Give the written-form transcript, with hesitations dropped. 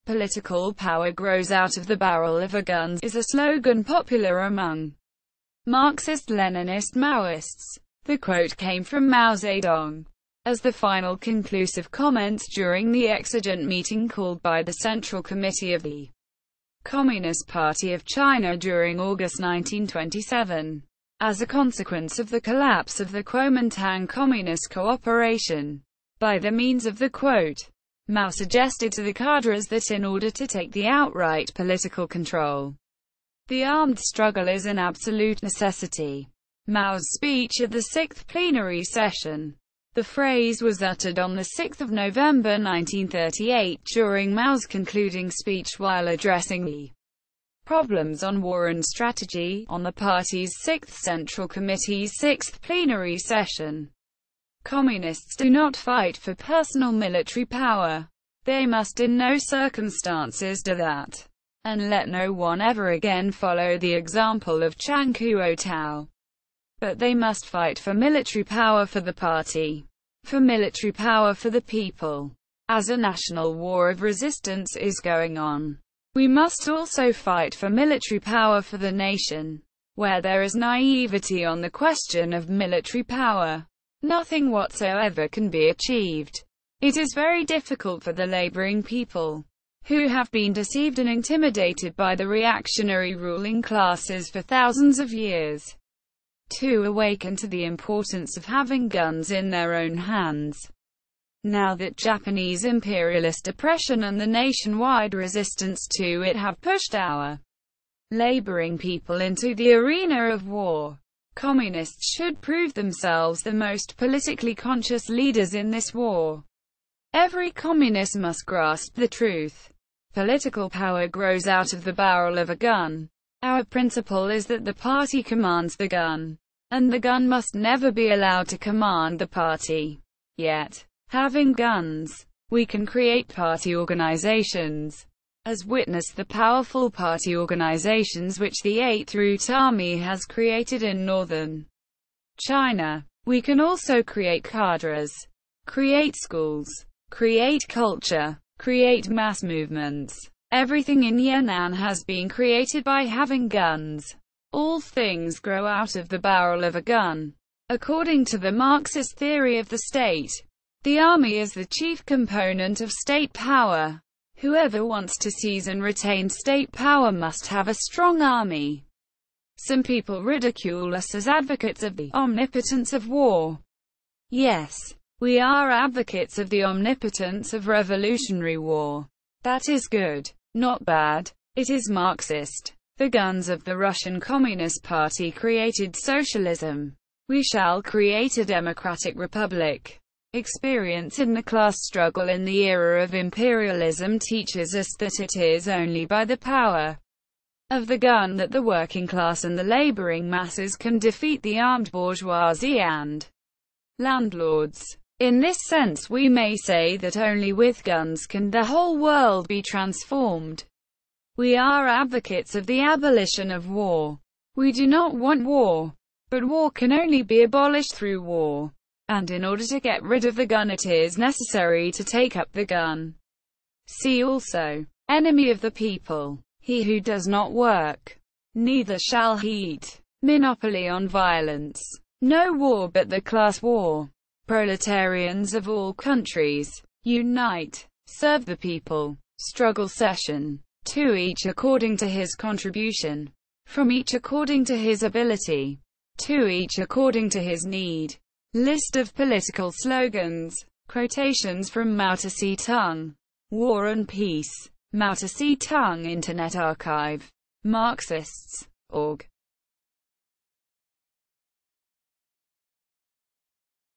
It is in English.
"Political power grows out of the barrel of a gun" is a slogan popular among Marxist-Leninist-Maoists. The quote came from Mao Zedong as the final conclusive comments during the exigent meeting called by the Central Committee of the Communist Party of China during August 1927. As a consequence of the collapse of the Kuomintang-Communist cooperation, by the means of the quote, Mao suggested to the cadres that in order to take the outright political control, the armed struggle is an absolute necessity. Mao's speech at the 6th plenary session. The phrase was uttered on 6 November 1938 during Mao's concluding speech while addressing the problems on war and strategy on the party's 6th Central Committee's 6th plenary session. Communists do not fight for personal military power. They must in no circumstances do that. And let no one ever again follow the example of Chiang Kuo-tao. But they must fight for military power for the party, for military power for the people. As a national war of resistance is going on, we must also fight for military power for the nation. Where there is naivety on the question of military power, nothing whatsoever can be achieved. It is very difficult for the laboring people, who have been deceived and intimidated by the reactionary ruling classes for thousands of years, to awaken to the importance of having guns in their own hands. Now that Japanese imperialist oppression and the nationwide resistance to it have pushed our laboring people into the arena of war, communists should prove themselves the most politically conscious leaders in this war. Every communist must grasp the truth. Political power grows out of the barrel of a gun. Our principle is that the party commands the gun, and the gun must never be allowed to command the party. Yet, having guns, we can create party organizations, as witness the powerful party organizations which the 8th Route Army has created in northern China. We can also create cadres, create schools, create culture, create mass movements. Everything in Yan'an has been created by having guns. All things grow out of the barrel of a gun. According to the Marxist theory of the state, the army is the chief component of state power. Whoever wants to seize and retain state power must have a strong army. Some people ridicule us as advocates of the omnipotence of war. Yes, we are advocates of the omnipotence of revolutionary war. That is good, not bad. It is Marxist. The guns of the Russian Communist Party created socialism. We shall create a democratic republic. Experience in the class struggle in the era of imperialism teaches us that it is only by the power of the gun that the working class and the laboring masses can defeat the armed bourgeoisie and landlords. In this sense we may say that only with guns can the whole world be transformed. We are advocates of the abolition of war. We do not want war. But war can only be abolished through war. And in order to get rid of the gun it is necessary to take up the gun. See also, enemy of the people, he who does not work, neither shall he eat. Monopoly on violence. No war but the class war. Proletarians of all countries, unite, serve the people. Struggle session. To each according to his contribution. From each according to his ability. To each according to his need. List of political slogans. Quotations from Mao Zedong. War and Peace. Mao Zedong Internet Archive. Marxists.org